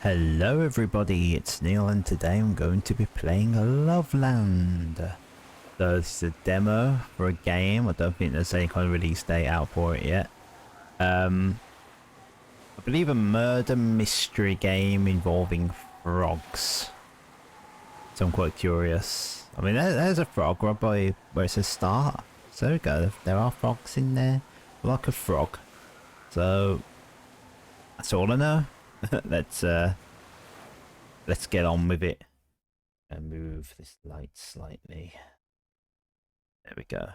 Hello everybody, it's Neil and today I'm going to be playing Loveland. So this is a demo for a game. I don't think there's any kind of release date out for it yet. I believe a murder mystery game involving frogs. So I'm quite curious. I mean there's a frog right by where it says start. So there we go, there are frogs in there. Like a frog. So that's all I know. let's get on with it and move this light slightly. There we go.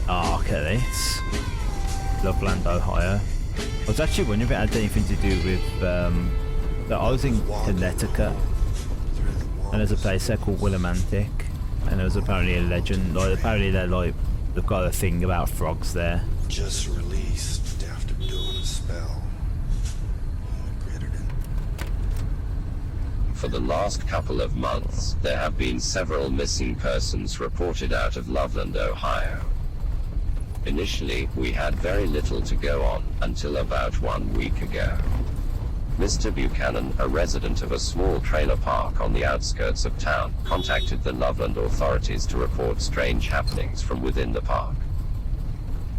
Okay, it's Loveland, Ohio. I was actually wondering if it had anything to do with I was in Connecticut and there's a place there called Willimantic. And there was apparently a legend, like apparently they've got a thing about frogs there. Just released after doing a spell. For the last couple of months, there have been several missing persons reported out of Loveland, Ohio. Initially, we had very little to go on, until about 1 week ago. Mr. Buchanan, a resident of a small trailer park on the outskirts of town, contacted the Loveland authorities to report strange happenings from within the park.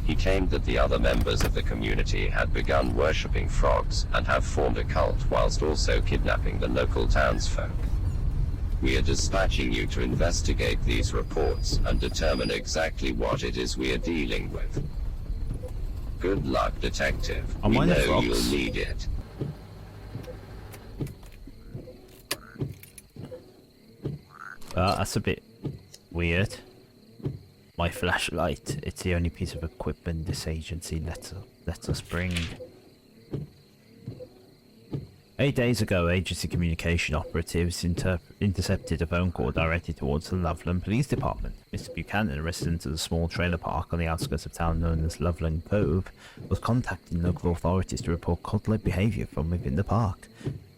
He claimed that the other members of the community had begun worshipping frogs and have formed a cult whilst also kidnapping the local townsfolk. We are dispatching you to investigate these reports and determine exactly what it is we are dealing with. Good luck, detective. We know you'll need it. That's a bit weird. My flashlight. It's the only piece of equipment this agency let us bring. 8 days ago, agency communication operatives intercepted a phone call directed towards the Loveland Police Department. Mr. Buchanan, a resident of the small trailer park on the outskirts of town known as Loveland Cove, was contacting local authorities to report cult-like behaviour from within the park.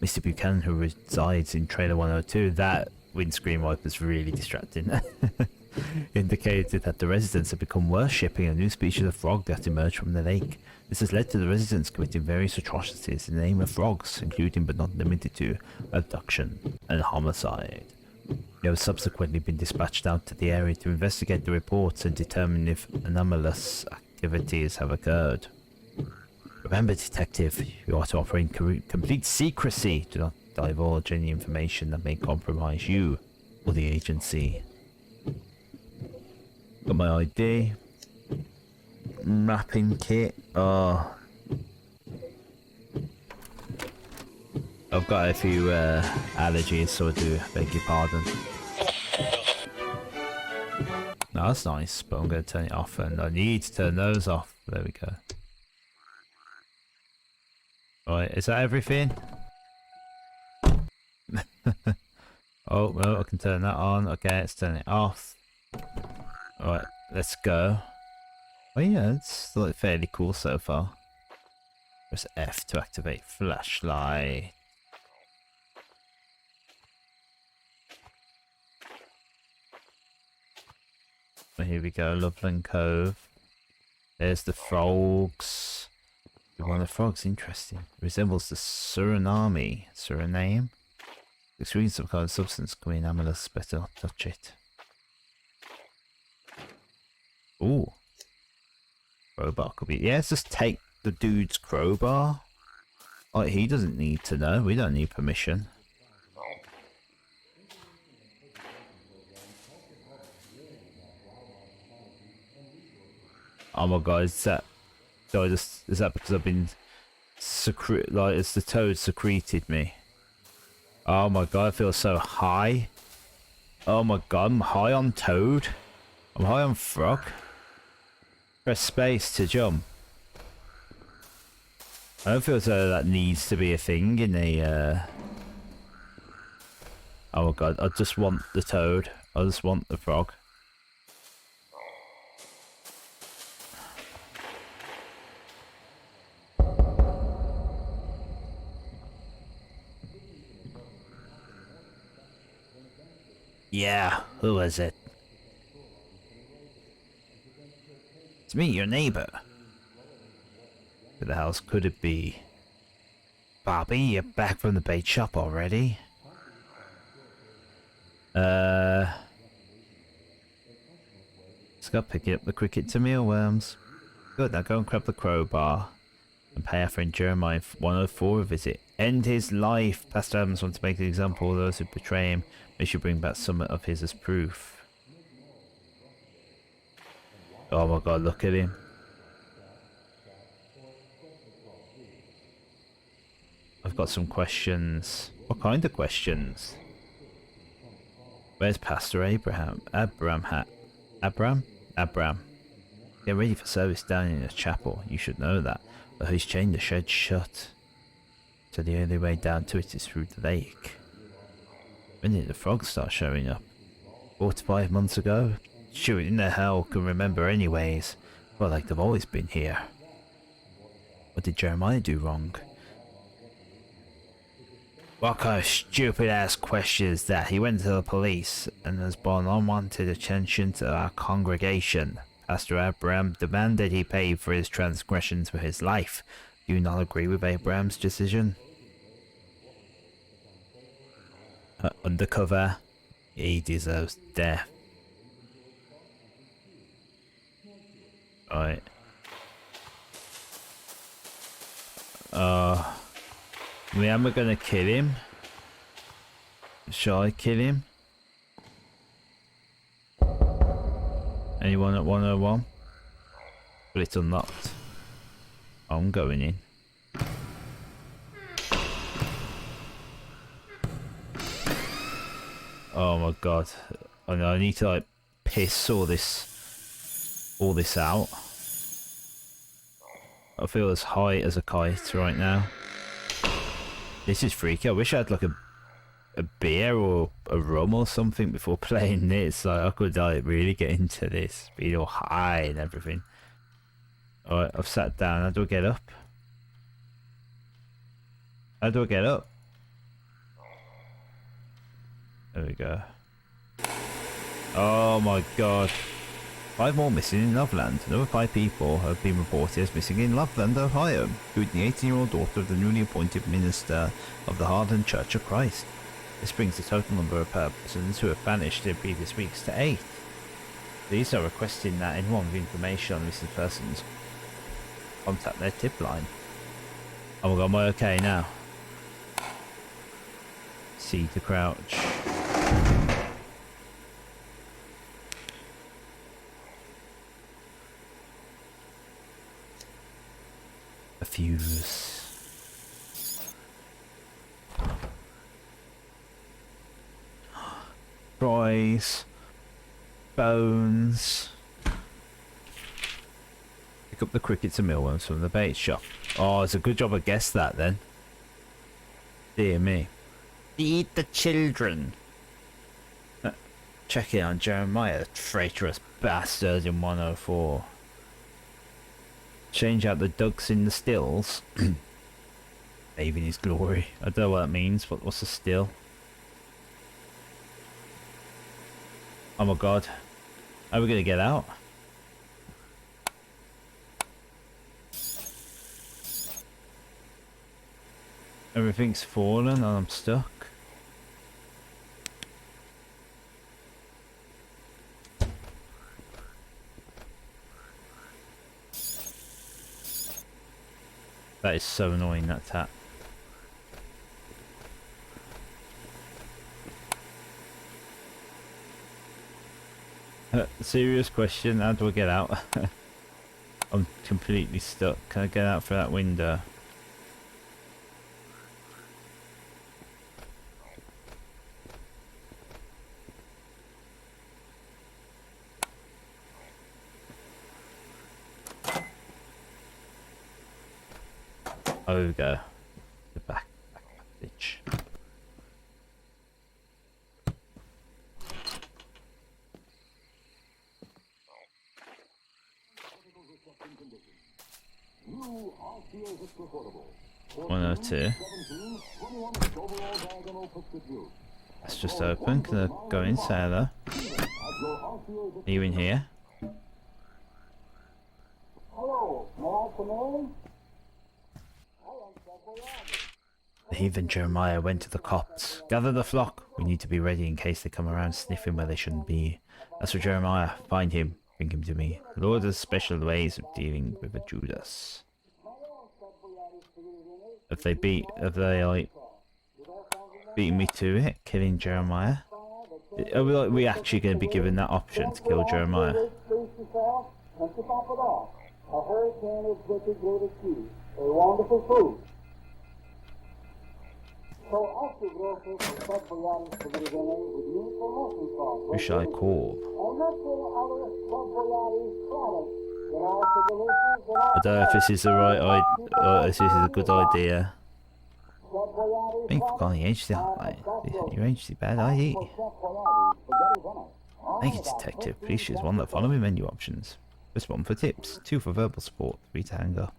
Mr. Buchanan, who resides in Trailer 102, that windscreen wiper's really distracting, indicated that the residents have become worshipping a new species of frog that emerged from the lake. This has led to the residents committing various atrocities in the name of frogs, including but not limited to abduction and homicide. They have subsequently been dispatched out to the area to investigate the reports and determine if anomalous activities have occurred. Remember, detective, you are to operate in complete secrecy. Do not divulge any information that may compromise you or the agency. Got my ID. Mapping kit. Oh. I've got a few allergies, so I do beg your pardon. No, that's nice, but I'm going to turn it off, and I need to turn those off. There we go. Right, is that everything? Oh, well, I can turn that on. Okay, let's turn it off. Alright, let's go. Oh yeah, it's like fairly cool so far. Press F to activate flashlight. Well, here we go, Loveland Cove. There's the frogs. One of the frogs, interesting. Resembles the Suriname. Extruding some kind of substance coming anomalous, better not touch it. Ooh. Crowbar could be. Yeah, let's just take the dude's crowbar. Like, he doesn't need to know. We don't need permission. Oh my god, is that because I've been like, it's the toad secreted me. Oh my god, I feel so high. Oh my god, I'm high on toad. I'm high on frog. Press space to jump. I don't feel as though that needs to be a thing in a Oh my god, I just want the toad. I just want the frog. Yeah, who is it? It's me, your neighbor. Who the hell could it be? Bobby, you're back from the bait shop already? Let's go picking up the crickets and mealworms. Good, now go and grab the crowbar and pay our friend Jeremiah 104 a visit. End his life. Pastor Adams wants to make an example of those who betray him. They should bring back some of his as proof. Oh my god, look at him. I've got some questions. What kind of questions? Where's Pastor Abraham? Abram? Get ready for service down in the chapel. You should know that. But he's chained the shed shut. So the only way down to it is through the lake. When did the frogs start showing up? 4 to 5 months ago? Shoot, in the hell can remember anyways. Well, like they've always been here. What did Jeremiah do wrong? What kind of stupid ass question is that? He went to the police and has brought unwanted attention to our congregation. Pastor Abraham demanded he pay for his transgressions for his life. Do you not agree with Abraham's decision? Undercover. He deserves death. Alright. Am I gonna kill him? Shall I kill him? Anyone at 101? But it's unlocked. I'm going in. Oh my god. I know I need to like piss all this out. I feel as high as a kite right now. This is freaky. I wish I had like a beer or a rum or something before playing this. Like I could like really get into this, be all high and everything. Alright, I've sat down. How do I get up? How do I get up? There we go. Oh my god. 5 more missing in Loveland. Another 5 people have been reported as missing in Loveland, Ohio, including the 18-year-old daughter of the newly appointed minister of the Harlan Church of Christ. This brings the total number of persons who have vanished in previous weeks to 8. These are requesting that anyone with information on missing persons contact their tip line. Oh my god, am I okay now? C to crouch. A fuse. Fries. Bones. Pick up the crickets and mealworms from the bait shop. Oh, it's a good job I guessed that then. Dear me. Feed the children. Check in on Jeremiah, traitorous bastard in 104. Change out the ducks in the stills. Bathe in his glory. I don't know what that means. What's a still? Oh my god. How are we gonna get out? Everything's fallen and I'm stuck. That is so annoying, that tap. Serious question, how do I get out? I'm completely stuck. Can I get out through that window? Oh, there we go. The back passage. One or two. That's just open. Can I go inside though? Are you in here? The heathen Jeremiah went to the copse. Gather the flock. We need to be ready in case they come around sniffing where they shouldn't be. As for Jeremiah, find him. Bring him to me. The Lord has special ways of dealing with a Judas. Have they like beaten me to it, killing Jeremiah? Are we actually going to be given that option to kill Jeremiah? A hurricane is what they go to see. A wonderful food. Who shall I call? I don't know if this is the right idea, or if this is a good idea. Thank you for calling the agency hotline. Your agency bad ID. Thank you, Detective. Please choose one of the following menu options. Press 1 for tips, 2 for verbal support, 3 to hang up.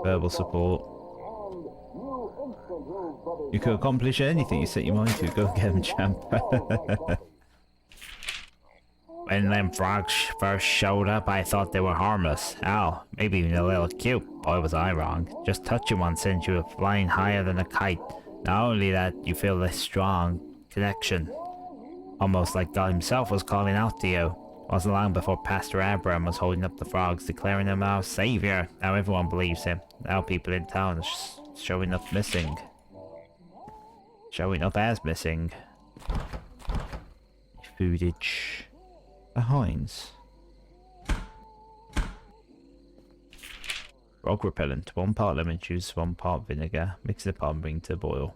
Verbal support. You could accomplish anything you set your mind to. Go get him, champ. When them frogs first showed up, I thought they were harmless. Hell, maybe even a little cute. Boy, was I wrong. Just touching one sends you flying higher than a kite. Not only that, you feel this strong connection. Almost like God himself was calling out to you. Wasn't long before Pastor Abraham was holding up the frogs, declaring them our savior. Now everyone believes him. Now people in town are showing up missing. Showing up as missing. Footage. The Heinz. Frog repellent. 1 part lemon juice, 1 part vinegar. Mix it up and bring to boil.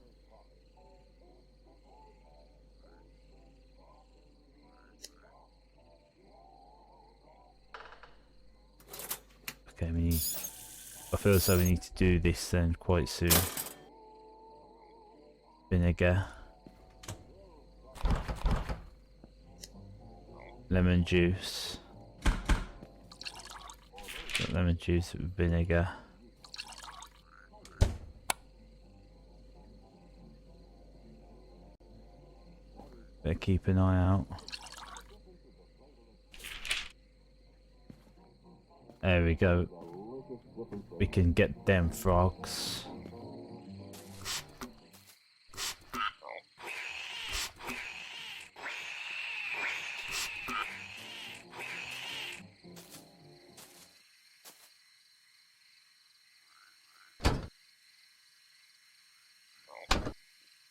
Okay, we need... I feel as though we need to do this then quite soon. Vinegar. Lemon juice. Lemon juice, vinegar. Better keep an eye out. There we go. We can get them frogs.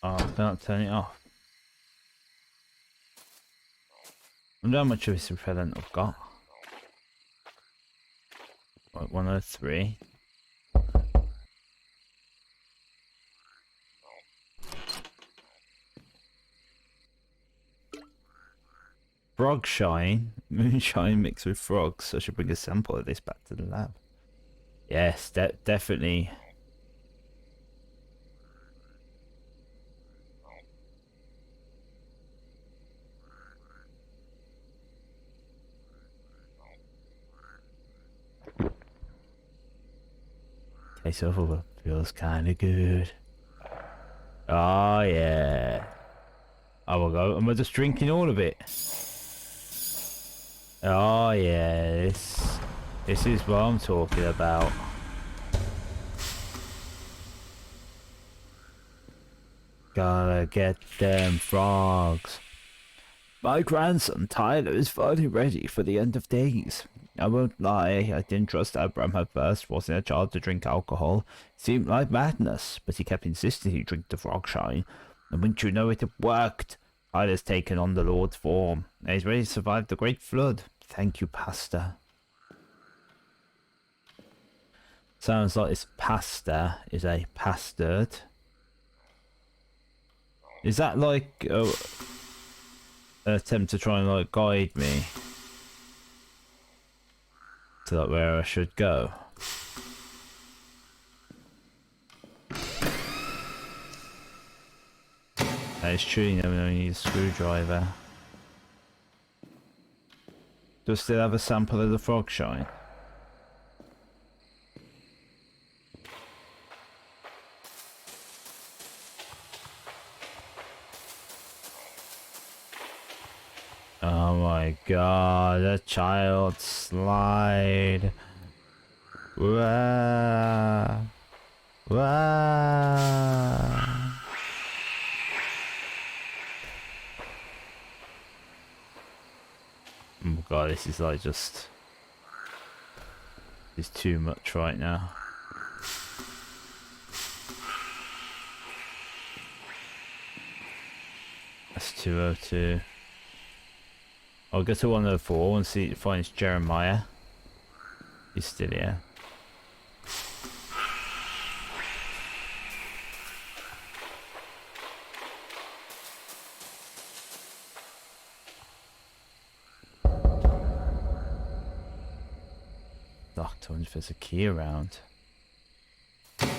Oh, I can't turn it off. I wonder how much of this repellent I've got. Right, 103. Frog shine, moonshine mixed with frogs. I should bring a sample of this back to the lab. Yes, definitely. Tastes awful, but feels kinda good. Oh yeah. I will go. Am I just drinking all of it? Oh yeah, this is what I'm talking about. Gotta get them frogs. My grandson Tyler is finally ready for the end of days. I won't lie, I didn't trust Abraham at first, forcing a child to drink alcohol. It seemed like madness, but he kept insisting he drink the frog shine. And wouldn't you know it, it worked. Tyler's taken on the Lord's form, and he's ready to survive the great flood. Thank you, Pastor. Sounds like this pastor is a bastard. Is that like an attempt to try and like guide me to like where I should go? That is true, you know, we need a screwdriver. Do I still have a sample of the frog shine? Oh Oh my god, a child slide. Wah. Wah. Oh my god, this is like just... It's too much right now. That's 202. I'll go to 104 and see if finds Jeremiah. He's still here. Doctor, if there's a key around. They're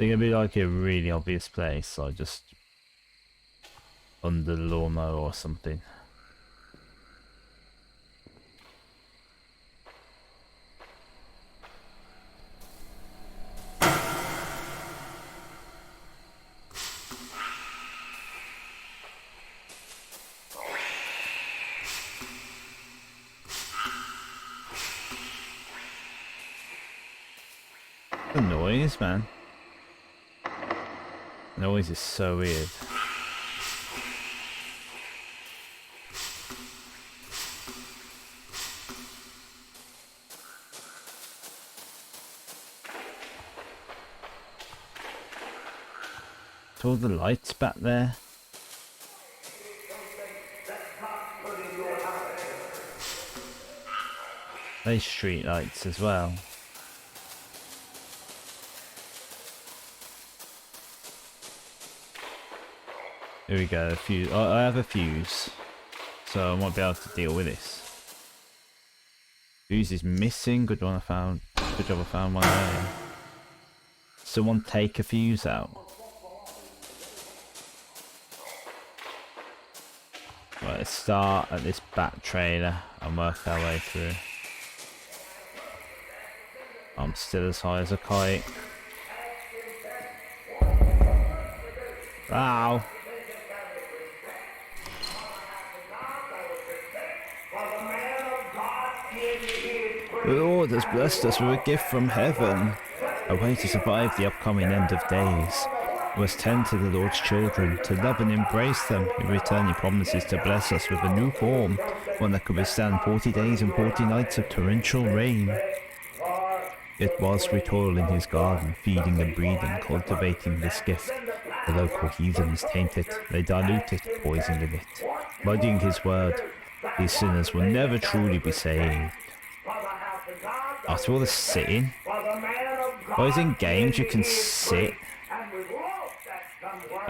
gonna be like a really obvious place, like just under the lawnmower or something. The noise, man. The noise is so weird. All the lights back there. Those street lights as well. Here we go, a fuse. I have a fuse, so I might be able to deal with this. Fuse is missing. Good one, I found. Good job, I found one there. Someone take a fuse out. Right, let's start at this back trailer and work our way through. I'm still as high as a kite. Ow! The Lord has blessed us with a gift from heaven, a way to survive the upcoming end of days. We must tend to the Lord's children, to love and embrace them. In return, he promises to bless us with a new form, one that could withstand 40 days and 40 nights of torrential rain. Yet whilst we toil in his garden, feeding and breeding, cultivating this gift, the local heathens taint it, they dilute it, poisoning it. Muddying his word, these sinners will never truly be saved. After all the sitting, boys in games you can sit.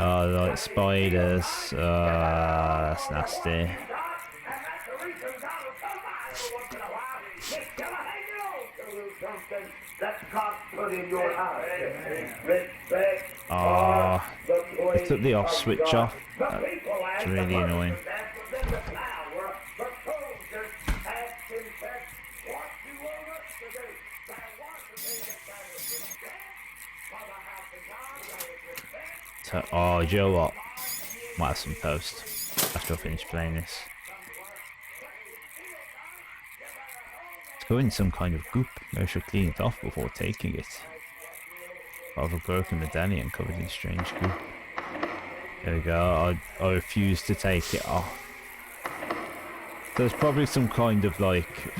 Oh, like spiders. That's nasty. Oh, they took the off switch off. That's really annoying. Oh, do you know what? Might have some toast after I finish playing this. It's going in some kind of goop. Maybe I should clean it off before taking it. I have a broken medallion covered in strange goop. There we go. I refuse to take it off. There's probably some kind of like...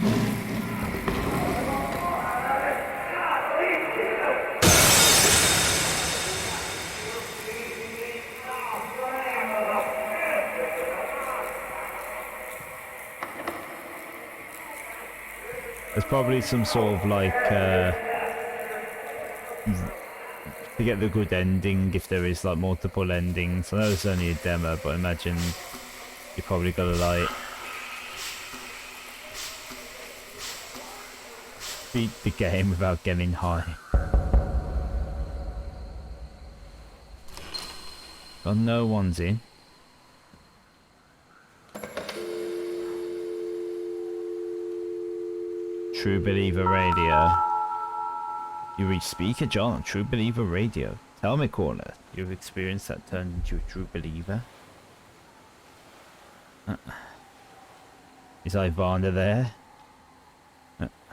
There's probably some sort of like, to get the good ending, if there is like multiple endings. I know it's only a demo, but imagine you probably gotta like beat the game without getting high. Well, no one's in. True Believer Radio. You reach Speaker John on True Believer Radio. Tell me, caller, you've experienced that turned into a true believer? Is Ivana there?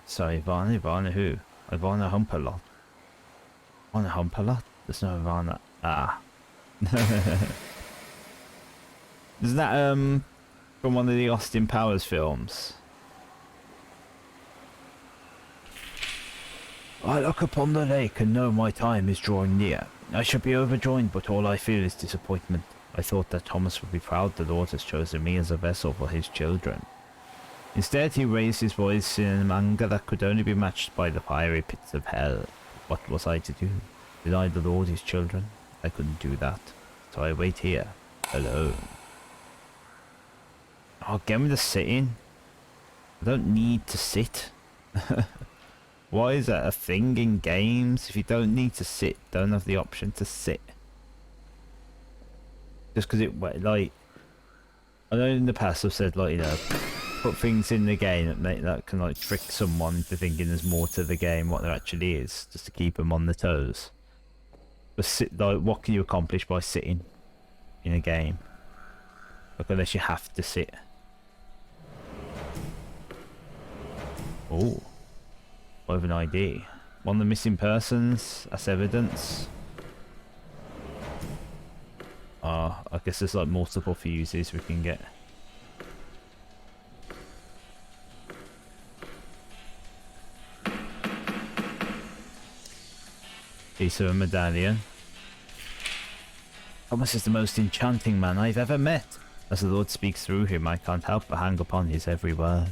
Sorry, Ivana. Ivana who? Ivana Humpalot. Ivana Humpalot? There's no Ivana. Ah. Is that from one of the Austin Powers films? I look upon the lake and know my time is drawing near. I should be overjoyed, but all I feel is disappointment. I thought that Thomas would be proud the Lord has chosen me as a vessel for his children. Instead, he raised his voice in anger that could only be matched by the fiery pits of hell. What was I to do? Deny the Lord his children? I couldn't do that. So I wait here, alone. Oh, get me to sitting. I don't need to sit. Why is that a thing in games? If you don't need to sit, don't have the option to sit. Just because it, like, I know in the past I've said, like, you know, put things in the game that can, like, trick someone into thinking there's more to the game what there actually is, just to keep them on their toes. But sit, like, what can you accomplish by sitting in a game? Like, unless you have to sit. Oh. I have an ID. One of the missing persons, that's evidence. I guess there's like multiple fuses we can get. Piece of a medallion. Thomas is the most enchanting man I've ever met. As the Lord speaks through him, I can't help but hang upon his every word.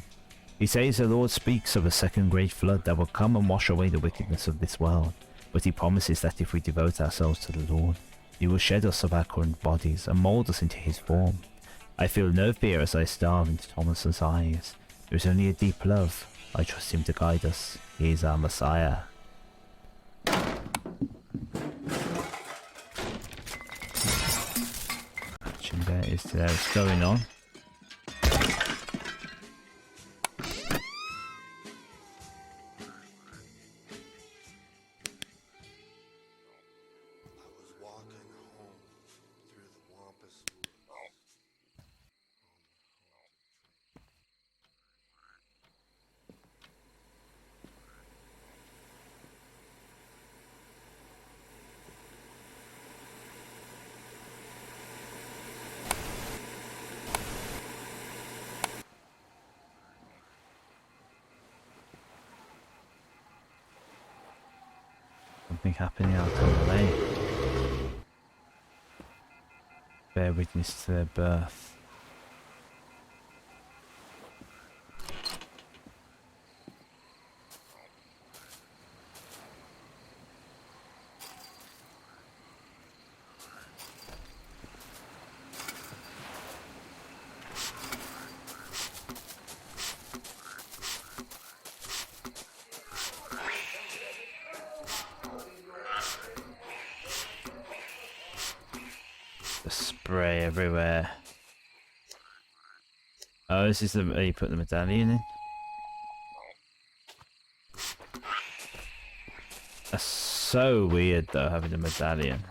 He says the Lord speaks of a second great flood that will come and wash away the wickedness of this world. But he promises that if we devote ourselves to the Lord, he will shed us of our current bodies and mould us into his form. I feel no fear as I stare into Thomas's eyes. There is only a deep love. I trust him to guide us. He is our Messiah. Action there is there. What's going on? Something happening out on the lake. Bear witness to their birth. Spray everywhere. Oh, this is the where you put the medallion in. That's so weird though, having a medallion.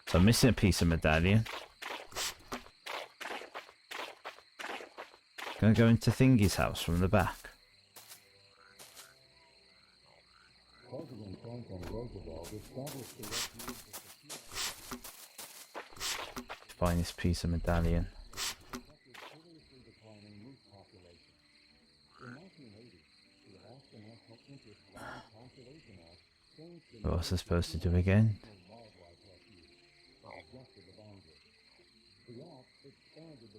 So I'm missing a piece of medallion. Gonna go into Thingy's house from the back. Find this piece of medallion. What was I supposed to do again?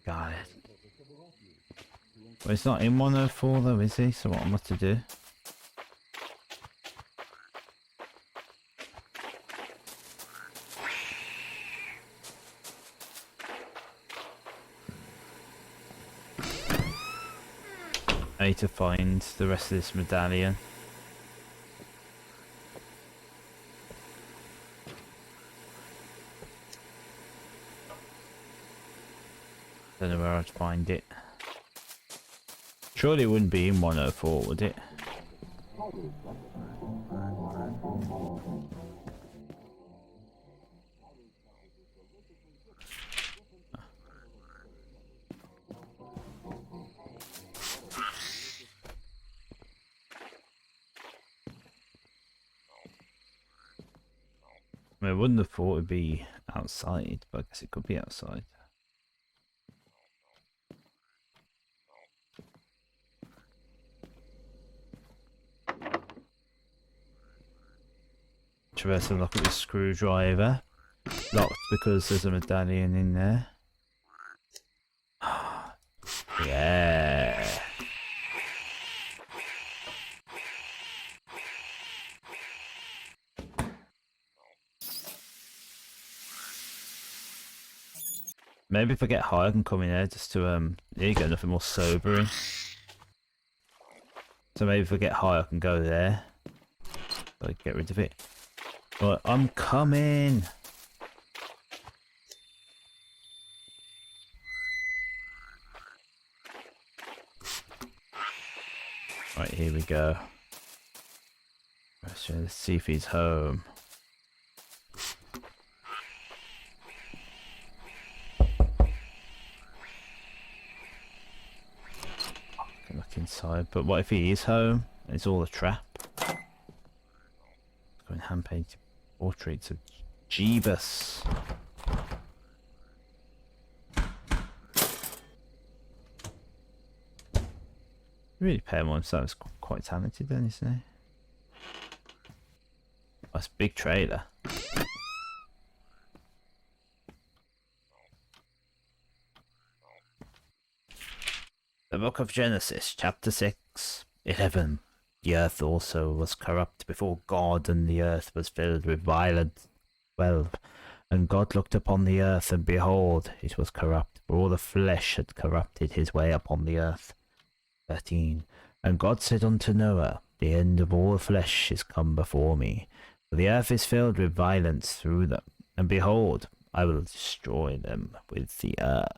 Got it. Well, it's not in 104 though, is he? So what am I to do? I need to find the rest of this medallion. Don't know where I'd find it. Surely it wouldn't be in 104, would it? I wouldn't have thought it'd be outside, but I guess it could be outside. Traverse and look at the screwdriver. Locked because there's a medallion in there. Yeah. Maybe if I get high I can come in there just to there you go, nothing more sobering. So maybe if I get high I can go there. Like get rid of it. But I'm coming. Right, here we go. Let's see if he's home. I can look inside, but what if he is home? It's all a trap. Going hand painted portraits of Jeebus. Really pay him on himself. He's quite talented then, isn't he? That's a big trailer. The Book of Genesis, chapter 6, 11. The earth also was corrupt before God, and the earth was filled with violence. 12. And God looked upon the earth, and behold, it was corrupt, for all the flesh had corrupted his way upon the earth. 13. And God said unto Noah, the end of all flesh is come before me, for the earth is filled with violence through them, and behold, I will destroy them with the earth.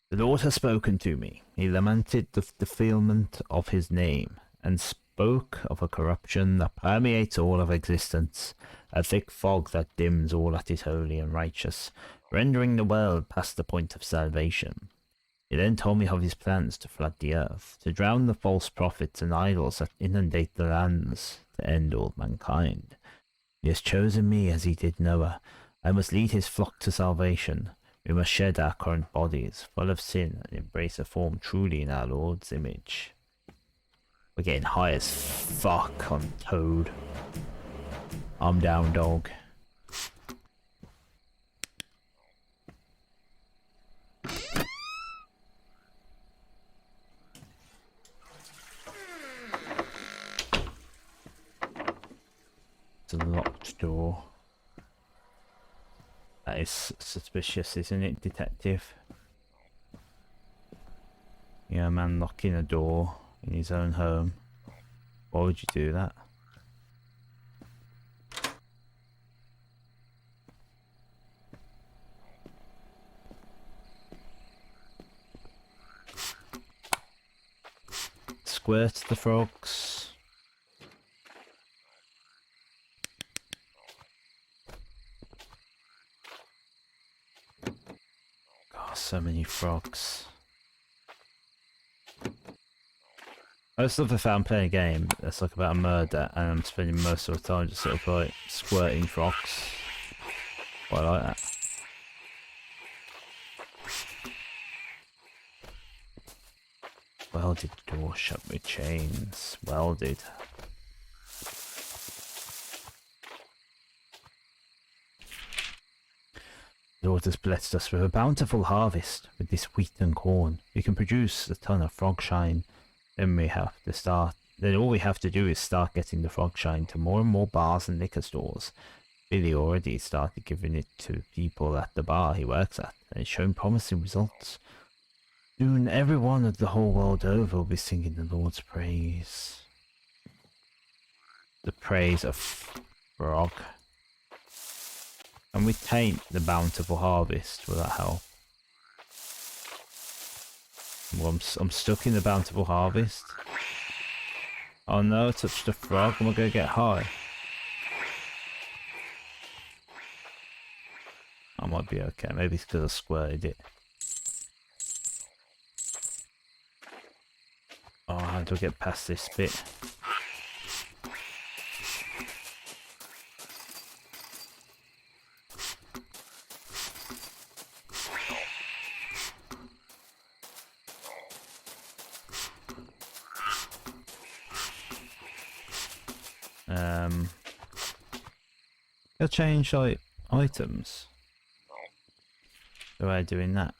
The Lord has spoken to me. He lamented the fulfillment of his name, and spoke of a corruption that permeates all of existence, a thick fog that dims all that is holy and righteous, rendering the world past the point of salvation. He then told me of his plans to flood the earth, to drown the false prophets and idols that inundate the lands, to end all mankind. He has chosen me as he did Noah. I must lead his flock to salvation. We must shed our current bodies, full of sin, and embrace a form truly in our Lord's image. We're getting high as fuck on Toad. I'm down, dog. It's a locked door. That is suspicious, isn't it, detective? Yeah, a man locking a door in his own home. Why would you do that? Squirt the frogs. So many frogs. I just love the fact I'm playing a game that's like about a murder and I'm spending most of the time just sort of like squirting frogs. Quite like that. Welded door shut with chains. Welded. The Lord has blessed us with a bountiful harvest. With this wheat and corn, we can produce a ton of frog shine. Then all we have to do is start getting the frog shine to more and more bars and liquor stores. Billy already started giving it to people at the bar he works at, and it's shown promising results. Soon everyone of the whole world over will be singing the Lord's praise. The praise of frog. And we taint the bountiful harvest. Will that help? Well, I'm stuck in the bountiful harvest. Oh no, I touched a frog. Am I going to get high? I might be okay. Maybe it's because I squirted it. Oh, how do I get past this bit? Gotta change like items. The way of doing that.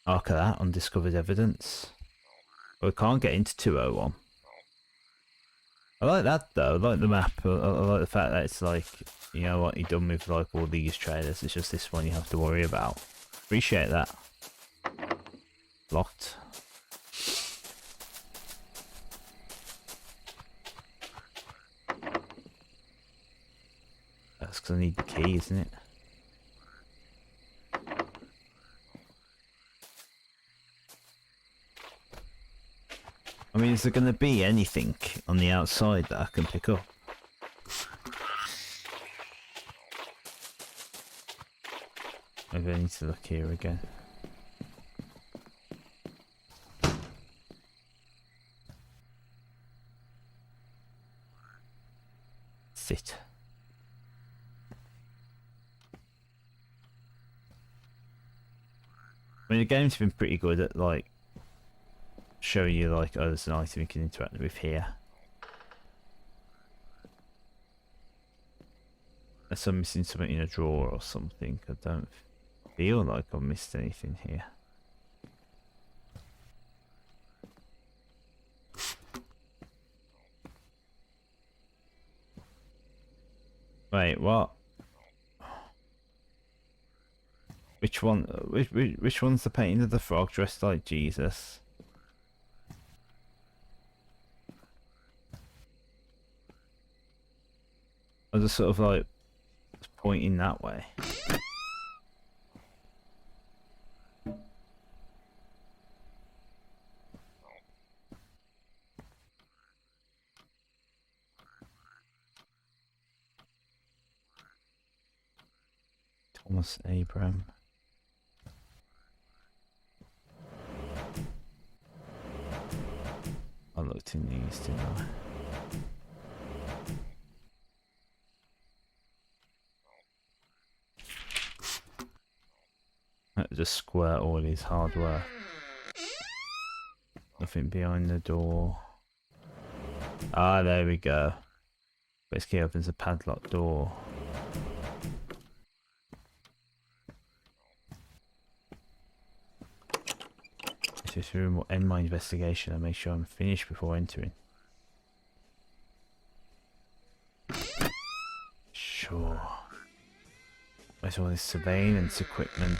Oh, look at that, undiscovered evidence. Well, we can't get into 201. I like that though, I like the map, I like the fact that it's like, you know what, you're done with like all these trailers, it's just this one you have to worry about. Appreciate that. Locked. That's because I need the key, isn't it? I mean, is there going to be anything on the outside that I can pick up? Maybe I need to look here again. Sit. I mean, the game's been pretty good at like showing you like, oh, there's an item you can interact with here. Unless I'm missing something in a drawer or something. I don't feel like I've missed anything here. Wait, what? Which one? Which one's the painting of the frog dressed like Jesus? I just sort of like pointing that way. Thomas Abram. I looked in these, didn't I? Just squirt all his hard work. Nothing behind the door. Ah, there we go. This key opens a padlocked door. This room will end my investigation and make sure I'm finished before entering. Sure. Where's all this surveillance equipment?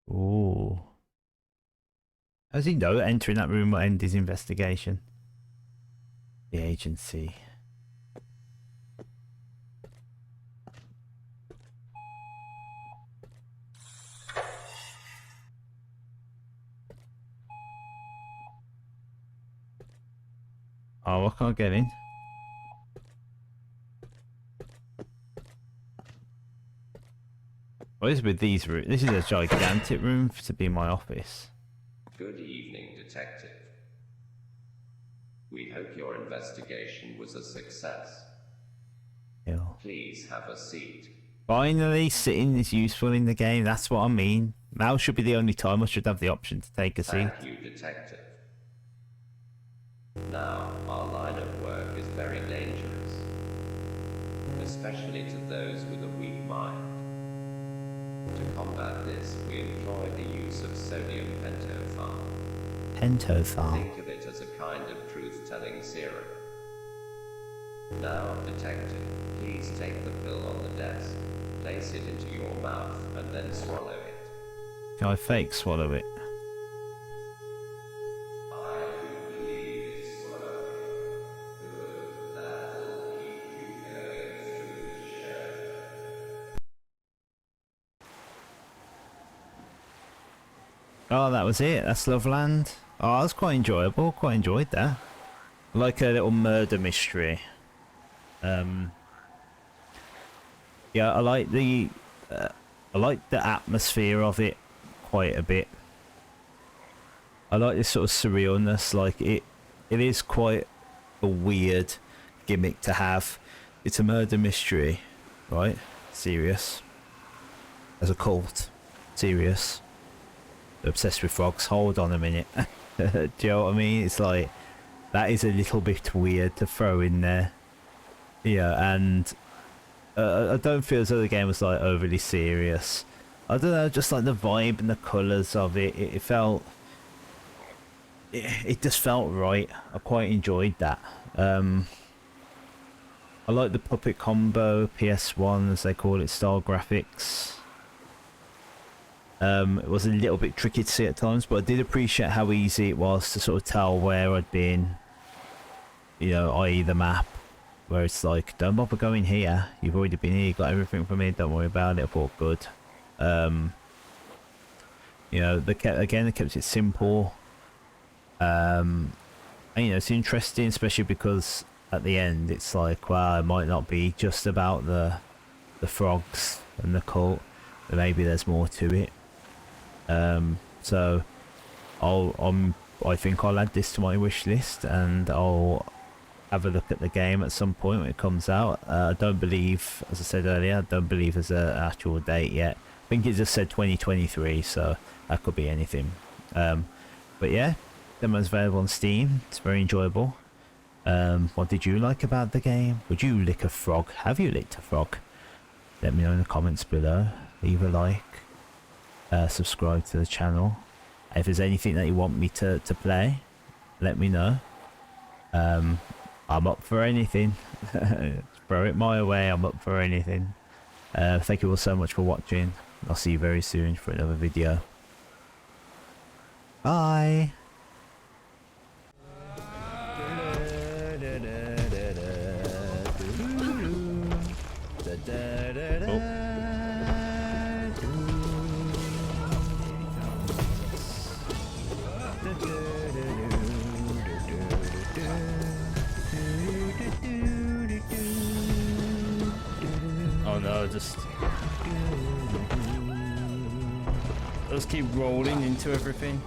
Ooh. How does he know entering that room will end his investigation? The agency. Oh, I can't get in. What is with these rooms? This is a gigantic room to be my office. Good evening, Detective. We hope your investigation was a success. Ew. Please have a seat. Finally, sitting is useful in the game. That's what I mean. Now should be the only time I should have the option to take a seat. Thank you, Detective. Now, our line of work is very dangerous, especially to those with a weak mind. To combat this, we employ the use of sodium pentothal. Pentothal. Think of it as a kind of truth-telling serum. Now, Detective, please take the pill on the desk, place it into your mouth, and then swallow it. Can I fake swallow it? Oh, that was it. That's Loveland. Oh, that's quite enjoyable. Quite enjoyed that. Like a little murder mystery. Yeah, I like the atmosphere of it quite a bit. I like this sort of surrealness. Like it is quite a weird gimmick to have. It's a murder mystery, right? Serious. As a cult, serious. Obsessed with frogs. Hold on a minute. Do you know what I mean? It's like that is a little bit weird to throw in there. Yeah, and I don't feel as though the game was like overly serious. I don't know, just like the vibe and the colours of it, it felt, it just felt right. I quite enjoyed that. I like the puppet combo, PS1 as they call it, style graphics. It was a little bit tricky to see at times, but I did appreciate how easy it was to sort of tell where I'd been, you know, i.e. the map, where it's like, don't bother going here, you've already been here, you got everything from here, don't worry about it. I thought good. You know, they kept it simple. And you know, it's interesting, especially because at the end it's like, well, it might not be just about the frogs and the cult, but maybe there's more to it. So I think I'll add this to my wish list, and I'll have a look at the game at some point when it comes out. I don't believe, as I said earlier, I don't believe there's an actual date yet. I think it just said 2023, so that could be anything. But yeah, demo's available on Steam. It's very enjoyable. What did you like about the game? Would you lick a frog? Have you licked a frog? Let me know in the comments below. Leave a like. Subscribe to the channel. If there's anything that you want me to play, let me know. I'm up for anything. Throw it my way, I'm up for anything. Thank you all so much for watching. I'll see you very soon for another video. Bye! Oh no, just keep rolling into everything.